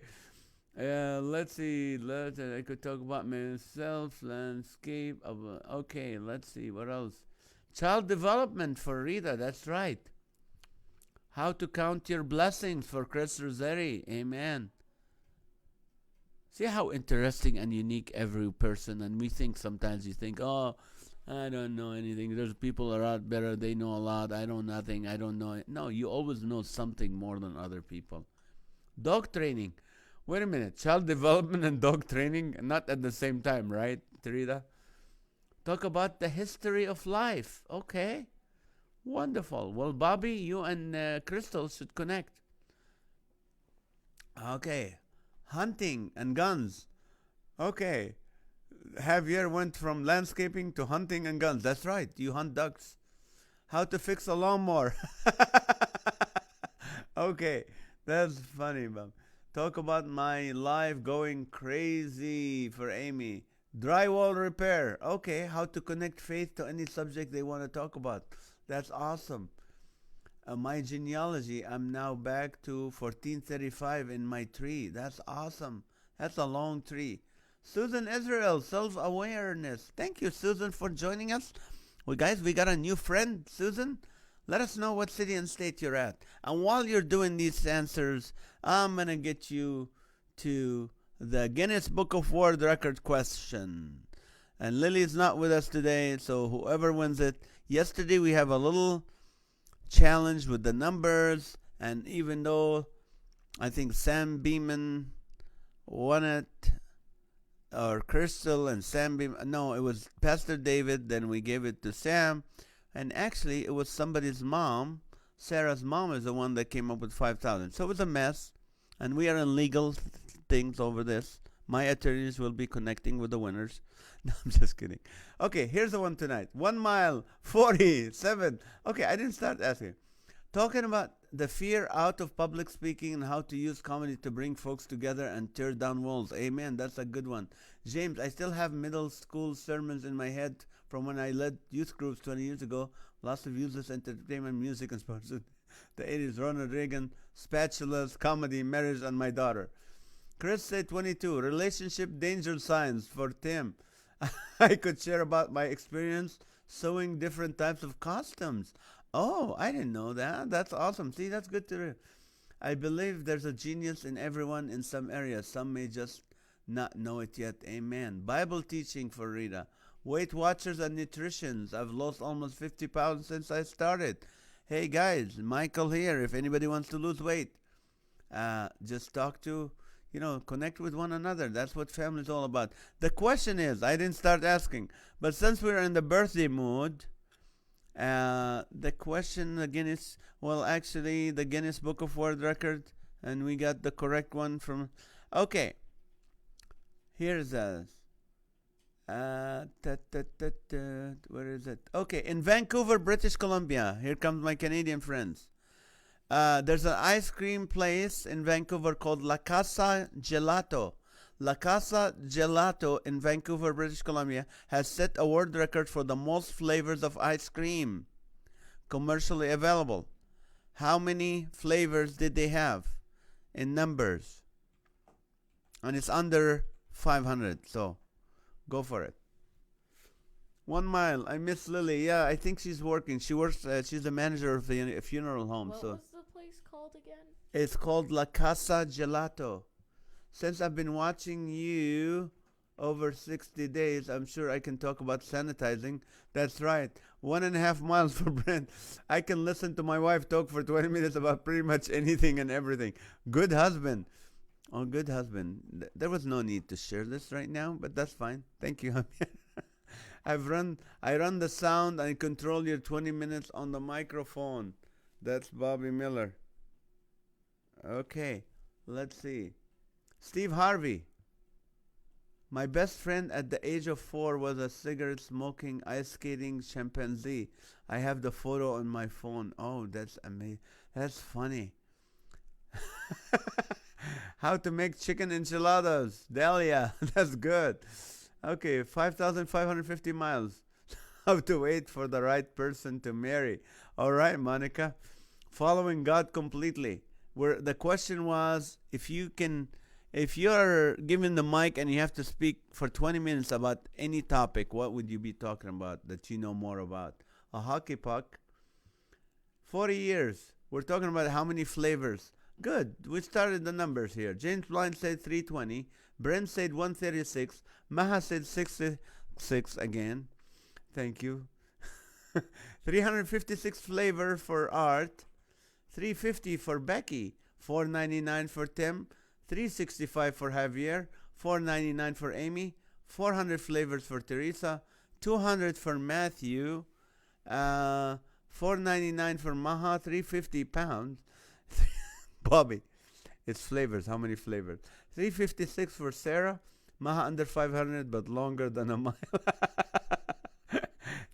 Let's see. I could talk about myself, landscape. Okay, let's see. What else? Child development for Rita. That's right. How to count your blessings for Chris Roseri. Amen. See how interesting and unique every person. And we think sometimes you think, oh, I don't know anything. There's people are out better. They know a lot. I know nothing. I don't know. No, you always know something more than other people. Dog training. Wait a minute. Child development and dog training, not at the same time, right, Teresa? Talk about the history of life. Okay. Wonderful. Well, Bobby, you and Crystal should connect. Okay. Hunting and guns. Okay. Javier went from landscaping to hunting and guns. That's right. You hunt ducks. How to fix a lawnmower. Okay. That's funny, Bob. Talk about my life going crazy for Amy. Drywall repair. Okay, how to connect faith to any subject they want to talk about. That's awesome. My genealogy, I'm now back to 1435 in my tree. That's awesome. That's a long tree. Susan Israel, self awareness. Thank you, Susan, for joining us. Well, guys, we got a new friend, Susan. Let us know what city and state you're at. And while you're doing these answers, I'm going to get you to the Guinness Book of World Record question. And Lily's not with us today, so whoever wins it. Yesterday we have a little challenge with the numbers, and even though I think Sam Beeman won it, or Crystal and Sam Beeman, no, it was Pastor David, then we gave it to Sam, and actually it was somebody's mom. Sarah's mom is the one that came up with 5,000. So it was a mess, and we are in legal things over this. My attorneys will be connecting with the winners. No, I'm just kidding. Okay, here's the one tonight. 1 mile, 47. Okay, I didn't start asking. Talking about the fear out of public speaking and how to use comedy to bring folks together and tear down walls. Amen. That's a good one. James, I still have middle school sermons in my head from when I led youth groups 20 years ago. Lots of useless entertainment, music, and sports. The 80s, Ronald Reagan, spatulas, comedy, marriage, and my daughter. Chris said 22. Relationship danger signs for Tim. I could share about my experience sewing different types of costumes. Oh, I didn't know that. That's awesome. See, that's good to hear. I believe there's a genius in everyone in some areas. Some may just not know it yet. Amen. Bible teaching for Rita. Weight Watchers and nutritions. I've lost almost 50 pounds since I started. Hey guys, Michael here. If anybody wants to lose weight, just talk to, connect with one another. That's what family is all about. The question is, I didn't start asking, but since we're in the birthday mood, the question again is, well, actually, the Guinness Book of World Record, and we got the correct one from. Okay, here's a. Where is it? Okay, in Vancouver, British Columbia. Here comes my Canadian friends. There's an ice cream place in Vancouver called La Casa Gelato. La Casa Gelato in Vancouver, British Columbia has set a world record for the most flavors of ice cream commercially available. How many flavors did they have in numbers? And it's under 500, so go for it. 1 mile. I miss Lily. Yeah, I think she's working. She works. She's the manager of the funeral home. What so was the place called again? It's called La Casa Gelato. Since I've been watching you over 60 days, I'm sure I can talk about sanitizing. That's right. 1.5 miles for Brent. I can listen to my wife talk for 20 minutes about pretty much anything and everything. Good husband. Oh, good husband. There was no need to share this right now, but that's fine. Thank you. I run the sound and control your 20 minutes on the microphone. That's Bobby Miller. Okay, let's see. Steve Harvey. My best friend at the age of 4 was a cigarette-smoking, ice-skating chimpanzee. I have the photo on my phone. Oh, that's amazing. That's funny. How to make chicken enchiladas. Delia, that's good. Okay, 5,550 miles. How to wait for the right person to marry. All right, Monica. Following God completely. Where the question was, if you're given the mic and you have to speak for 20 minutes about any topic, what would you be talking about that you know more about? A hockey puck. 40 years. We're talking about how many flavors. Good. We started the numbers here. James Blind said 320. Brent said 136. Maha said 66 again. Thank you. 356 flavor for Art. 350 for Becky. 499 for Tim. 365 for Javier. 499 for Amy. 400 flavors for Teresa. 200 for Matthew. 499 for Maha. 350 pounds. Bobby. It's flavors. How many flavors? 356 for Sarah. Maha under 500 but longer than a mile.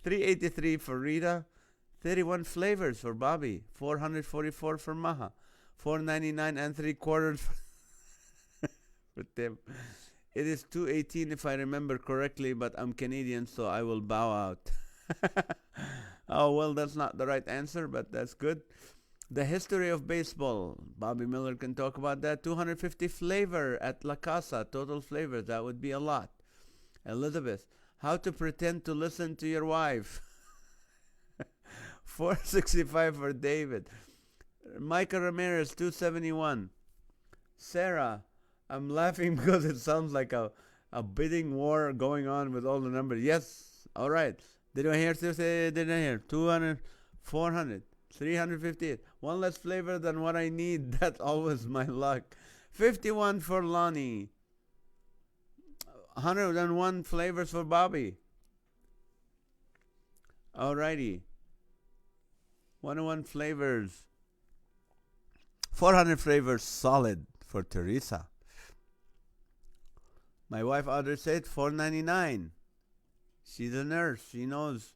383 for Rita. 31 flavors for Bobby. 444 for Maha. 499 and 3/4 for Tim. It is 2:18 if I remember correctly, but I'm Canadian, so I will bow out. Oh, well, that's not the right answer, but that's good. The history of baseball. Bobby Miller can talk about that. 250 flavor at La Casa. Total flavor. That would be a lot. Elizabeth. How to pretend to listen to your wife. 465 for David. Micah Ramirez. 271. Sarah. I'm laughing because it sounds like a bidding war going on with all the numbers. Yes. All right. Did I hear? Did I hear? 200, 400. 358. One less flavor than what I need. That's always my luck. 51 for Lonnie. 101 flavors for Bobby. Alrighty. 101 flavors. 400 flavors solid for Teresa. My wife Audrey said $4.99. She's a nurse. She knows.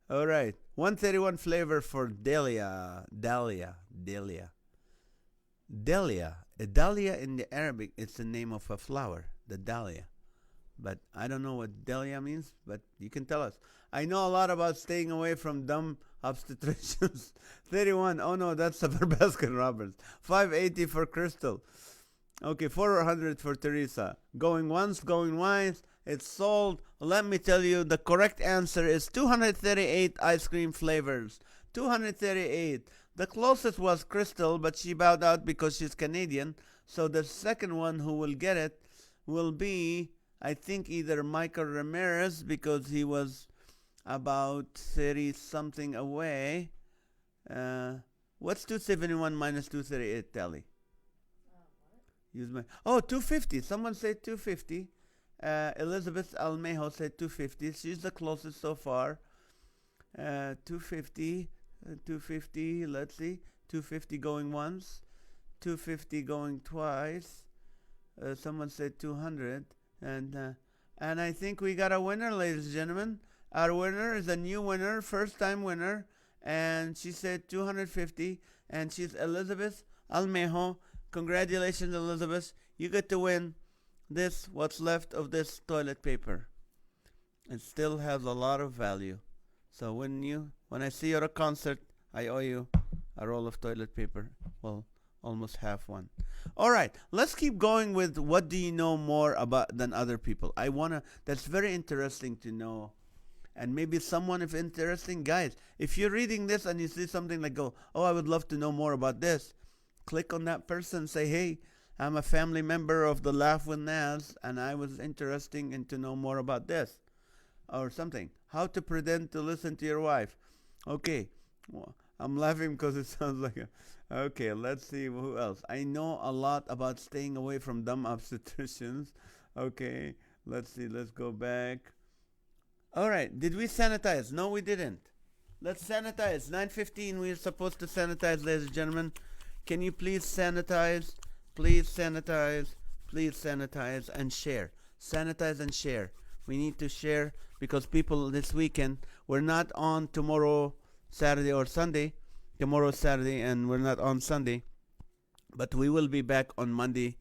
All right. 131 flavor for Delia. Delia. A dahlia in the Arabic, it's the name of a flower, the dahlia. But I don't know what Delia means, but you can tell us. I know a lot about staying away from dumb obstetricians. 31. Oh no, that's for Baskin Robbins. 580 for Crystal. Okay, 400 for Teresa. Going once, going twice. It's sold. Let me tell you, the correct answer is 238 ice cream flavors. 238. The closest was Crystal, but she bowed out because she's Canadian. So the second one who will get it will be, I think, either Michael Ramirez, because he was about 30 something away. What's 271 minus 238, Tally? Use my 250. Someone said 250. Elizabeth Almejo said 250. She's the closest so far. 250. 250. Let's see. 250 going once. 250 going twice. Someone said 200. And I think we got a winner, ladies and gentlemen. Our winner is a new winner, first time winner. And she said 250. And she's Elizabeth Almejo. Congratulations, Elizabeth. You get to win this, what's left of this toilet paper. It still has a lot of value. So when I see you at a concert, I owe you a roll of toilet paper. Well, almost half one. All right, let's keep going with what do you know more about than other people. That's very interesting to know. And maybe someone, if interesting, guys, if you're reading this and you see something like, I would love to know more about this. Click on that person, say, hey, I'm a family member of the Laugh with NAZ, and I was interested in to know more about this. Or something. How to pretend to listen to your wife. Okay. Well, I'm laughing because it sounds like okay, let's see who else. I know a lot about staying away from dumb obstetricians. Okay, let's see. Let's go back. All right. Did we sanitize? No, we didn't. Let's sanitize. 9:15. We're supposed to sanitize, ladies and gentlemen. Can you please sanitize? Please sanitize. Please sanitize and share. Sanitize and share. We need to share because people this weekend, we're not on tomorrow, Saturday or Sunday. Tomorrow Saturday and we're not on Sunday. But we will be back on Monday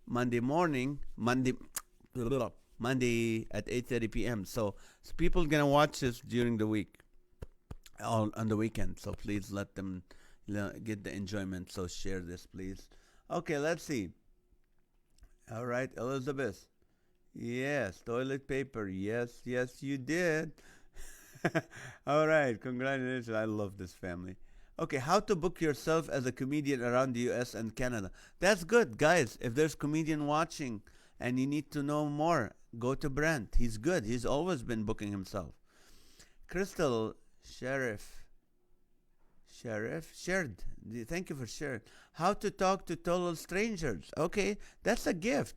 morning, Monday at 8:30 p.m. So people are going to watch this during the week, on the weekend. So please let them get the enjoyment. So share this, please. Okay, let's see. All right, Elizabeth. Yes, toilet paper. Yes, you did. All right, congratulations. I love this family. Okay, how to book yourself as a comedian around the US and Canada. That's good, guys. If there's comedian watching and you need to know more, go to Brent. He's good. He's always been booking himself. Crystal, shared. Thank you for sharing. How to talk to total strangers. Okay, that's a gift.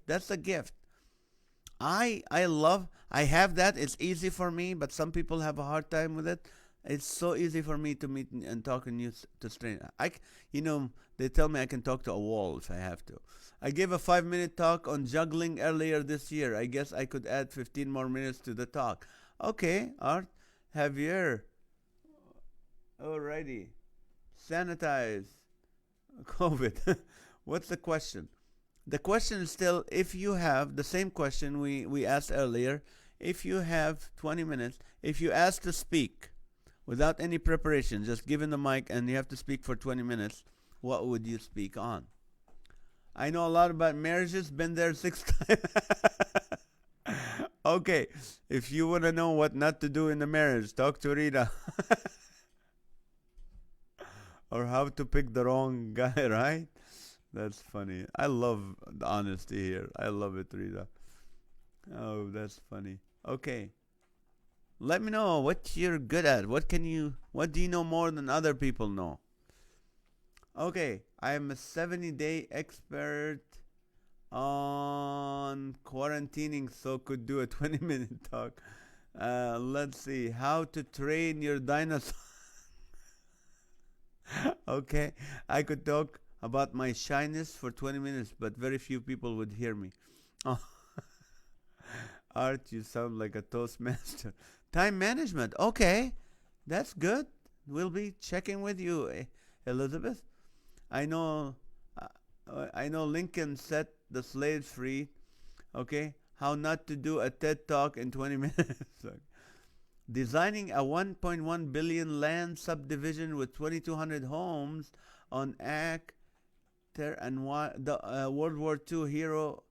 I have that. It's easy for me, but some people have a hard time with it. It's so easy for me to meet and talk to strangers. They tell me I can talk to a wall if I have to. I gave a 5-minute talk on juggling earlier this year. I guess I could add 15 more minutes to the talk. Okay, Art, Javier. Alrighty. Sanitize. COVID. What's the question? The question is still, if you have the same question we asked earlier, if you have 20 minutes, if you ask to speak without any preparation, just given the mic and you have to speak for 20 minutes, what would you speak on? I know a lot about marriages, been there 6 times. Okay, if you want to know what not to do in the marriage, talk to Rita. Or how to pick the wrong guy, right? That's funny. I love the honesty here. I love it, Rita. Oh, that's funny. Okay. Let me know what you're good at. What do you know more than other people know? Okay, I am a 70-day expert on quarantining, so could do a 20-minute talk. Let's see. How to train your dinosaur. Okay, I could talk about my shyness for 20 minutes, but very few people would hear me. Oh, Art, you sound like a Toastmaster. Time management. Okay, that's good. We'll be checking with you, Elizabeth. I know, I know Lincoln set the slaves free. Okay, how not to do a TED talk in 20 minutes. Designing a 1.1 billion land subdivision with 2,200 homes on Actor and the World War II hero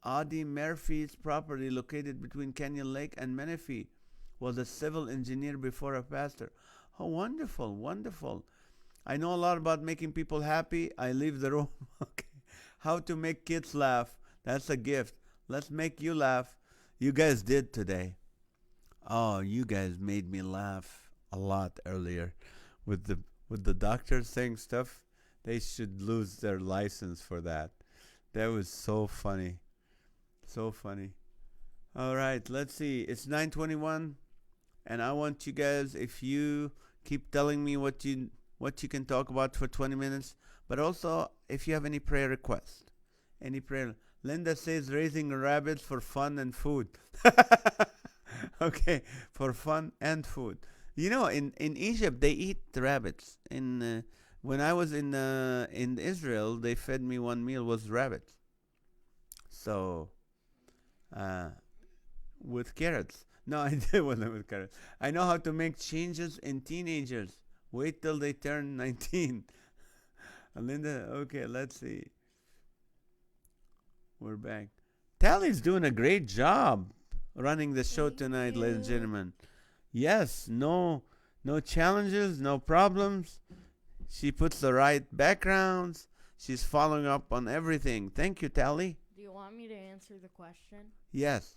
Audie Murphy's property located between Canyon Lake and Menifee. Was a civil engineer before a pastor. Oh, wonderful, wonderful. I know a lot about making people happy. I leave the room. Okay. How to make kids laugh. That's a gift. Let's make you laugh. You guys did today. Oh, you guys made me laugh a lot earlier with the doctor saying stuff. They should lose their license for that. That was so funny. So funny. All right, let's see. It's 9:21 and I want you guys, if you keep telling me what you can talk about for 20 minutes, but also if you have any prayer requests. Any prayer. Linda says raising rabbits for fun and food. Okay, for fun and food. You know, in Egypt they eat the rabbits. When I was in Israel, they fed me one meal was rabbits. So, uh, with carrots. No, I did wasn't with carrots. I know how to make changes in teenagers. Wait till they turn 19. Linda, okay, let's see. We're back. Tally's doing a great job running the show Thank tonight, ladies and you. gentlemen. Yes, no challenges, no problems. She puts the right backgrounds. She's following up on everything. Thank you, Tally. Do you want me to answer the question? Yes.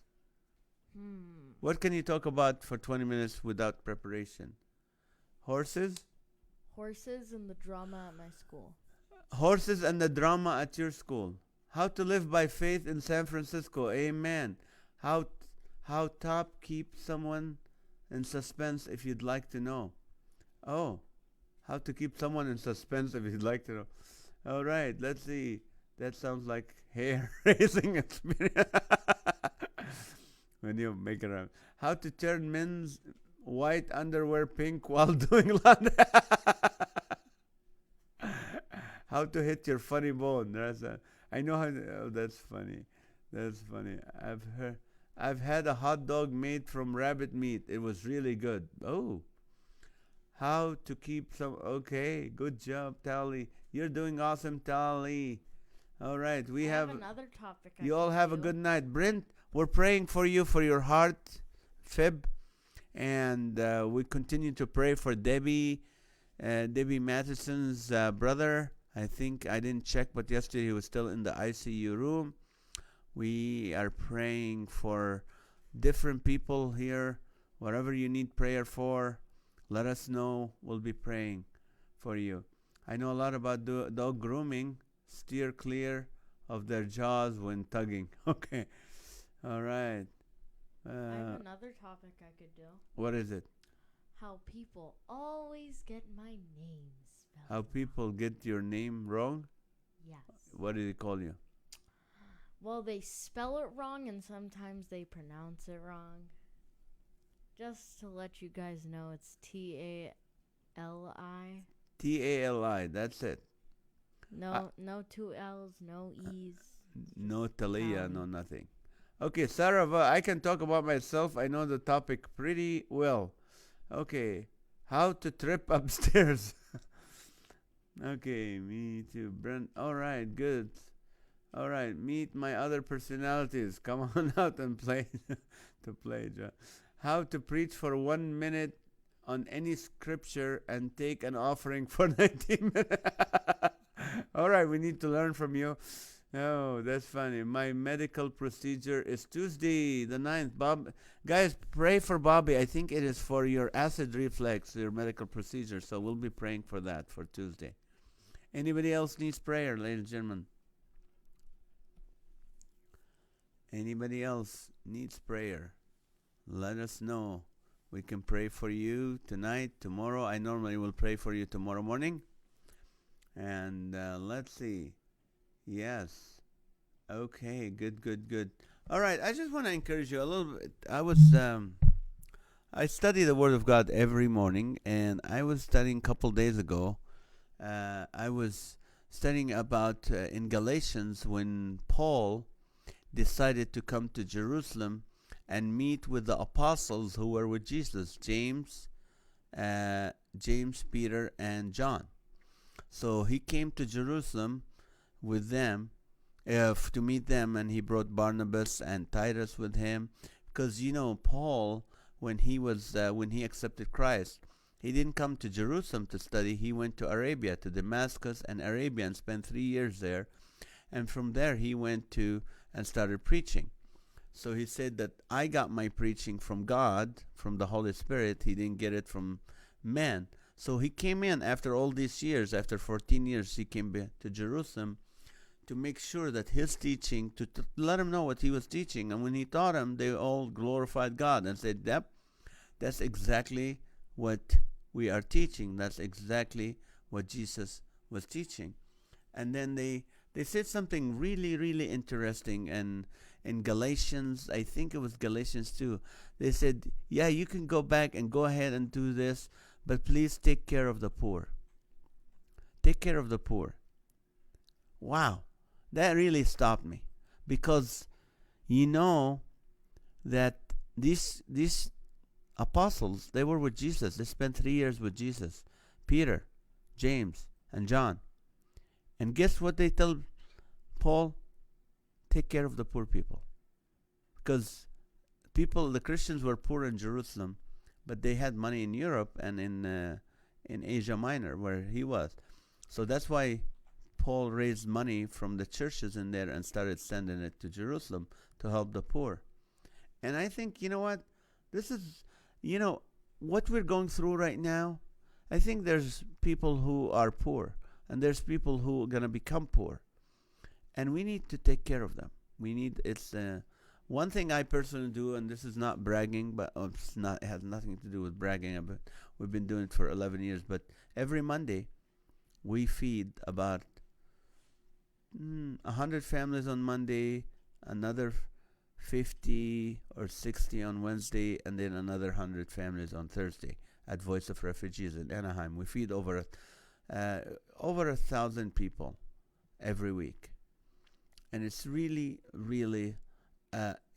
Hmm. What can you talk about for 20 minutes without preparation? Horses? Horses and the drama at my school. Horses and the drama at your school. How to live by faith in San Francisco. Amen. How how top keep someone in suspense if you'd like to know. Oh, how to keep someone in suspense if you'd like to know. All right, let's see. That sounds like hair raising experience. When you make it around. How to turn men's white underwear pink while doing laundry. How to hit your funny bone. I know how. Oh, that's funny. That's funny. I've had a hot dog made from rabbit meat. It was really good. Oh, how to keep some. Okay, good job, Tally. You're doing awesome, Tally. All right, we I have. another topic. You all have a good night, Brent. We're praying for you for your heart, fib, and we continue to pray for Debbie Matheson's brother. I think I didn't check, but yesterday he was still in the ICU room. We are praying for different people here. Whatever you need prayer for, let us know. We'll be praying for you. I know a lot about dog grooming. Steer clear of their jaws when tugging. Okay. All right. I have another topic I could do. What is it? How people always get my name spelled. How people get your name wrong? Yes. What do they call you? Well, they spell it wrong and sometimes they pronounce it wrong. Just to let you guys know, it's Tali. Tali. That's it. No two L's, no E's. No Talia, no Tally. nothing. Okay, Sarava, I can talk about myself. I know the topic pretty well. Okay, how to trip upstairs. Okay, me too. Brent, all right, good. All right, meet my other personalities. Come on out and play. To play, John. How to preach for 1 minute on any scripture and take an offering for 19 minutes. All right, we need to learn from you. Oh, that's funny. My medical procedure is Tuesday, the 9th. Bob, guys, pray for Bobby. I think it is for your acid reflux, your medical procedure. So we'll be praying for that for Tuesday. Anybody else needs prayer, ladies and gentlemen? Anybody else needs prayer? Let us know. We can pray for you tonight, tomorrow. I normally will pray for you tomorrow morning. And let's see. Yes. Okay, good, good, good. All right, I just want to encourage you a little bit. I study the Word of God every morning, and I was studying a couple days ago. I was studying about in Galatians when Paul decided to come to Jerusalem and meet with the apostles who were with Jesus, James, Peter, and John. So he came to Jerusalem with them to meet them, and he brought Barnabas and Titus with him, because Paul, when he accepted Christ, he didn't come to Jerusalem to study. He went to Arabia, to Damascus and Arabia, and spent 3 years there. And from there he went to and started preaching. So he said that I got my preaching from God, from the Holy Spirit. He didn't get it from man. So he came in after all these years, after 14 years, he came to Jerusalem to make sure that his teaching, to let him know what he was teaching. And when he taught them, they all glorified God and said, yep, that's exactly what we are teaching. That's exactly what Jesus was teaching. And then they said something really, really interesting. And in Galatians, I think it was Galatians 2, they said, yeah, you can go back and go ahead and do this, but please take care of the poor. Take care of the poor. Wow, that really stopped me, because that these apostles, they were with Jesus. They spent 3 years with Jesus. Peter, James, and John. And guess what they tell Paul? Take care of the poor people. Because the Christians were poor in Jerusalem, but they had money in Europe and in Asia Minor, where he was. So that's why Paul raised money from the churches in there and started sending it to Jerusalem to help the poor. And I think, what? This is, what we're going through right now. I think there's people who are poor, and there's people who are going to become poor. And we need to take care of them. It's one thing I personally do, and this is not bragging, but it has nothing to do with bragging. But we've been doing it for 11 years. But every Monday, we feed about 100 families on Monday, another 50 or 60 on Wednesday, and then another 100 families on Thursday at Voice of Refugees in Anaheim. We feed over 1,000 people every week. And it's really, really,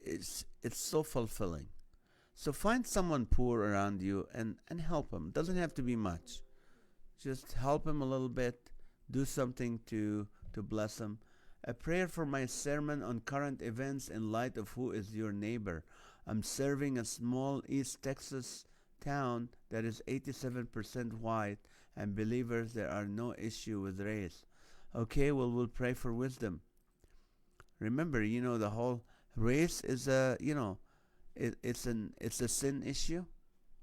it's so fulfilling. So find someone poor around you and help them. Doesn't have to be much. Just help them a little bit. Do something to bless them. A prayer for my sermon on current events in light of who is your neighbor. I'm serving a small East Texas town that is 87% white, and believers, there are no issue with race. Okay, well, we'll pray for wisdom. Remember, the whole race is it's a sin issue.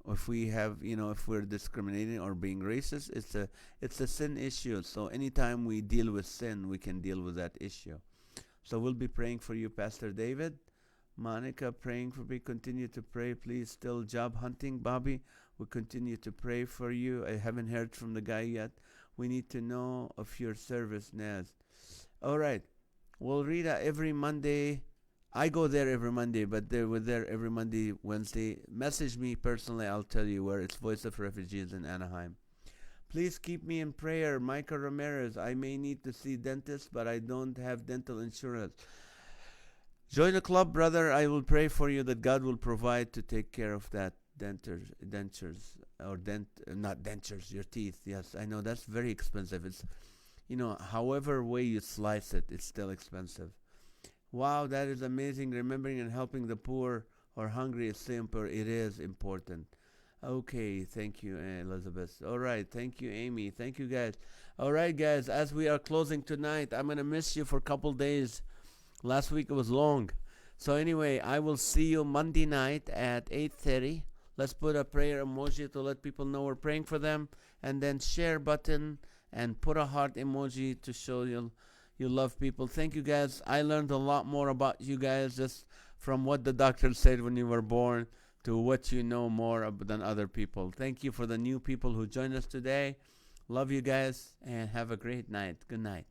If we have, if we're discriminating or being racist, it's a sin issue. So anytime we deal with sin, we can deal with that issue. So we'll be praying for you, Pastor David. Monica, praying for me. Continue to pray, please. Still job hunting. Bobby, we'll continue to pray for you. I haven't heard from the guy yet. We need to know of your service, NAZ. All right. Well, Rita, every Monday, I go there every Monday, but they were there every Monday, Wednesday. Message me personally, I'll tell you where. It's Voice of Refugees in Anaheim. Please keep me in prayer. Michael Ramirez. I may need to see dentist, but I don't have dental insurance. Join the club, brother. I will pray for you that God will provide to take care of that dentures, or not dentures, your teeth. Yes, I know that's very expensive. It's, however way you slice it, it's still expensive. Wow, that is amazing. Remembering and helping the poor or hungry is simple. It is important. Okay, thank you, Elizabeth. All right, thank you, Amy. Thank you, guys. All right, guys, as we are closing tonight, I'm going to miss you for a couple days. Last week it was long. So anyway, I will see you Monday night at 8:30. Let's put a prayer emoji to let people know we're praying for them, and then share button and put a heart emoji to show you love people. Thank you, guys. I learned a lot more about you guys just from what the doctor said when you were born to what you know more than other people. Thank you for the new people who joined us today. Love you guys, and have a great night. Good night.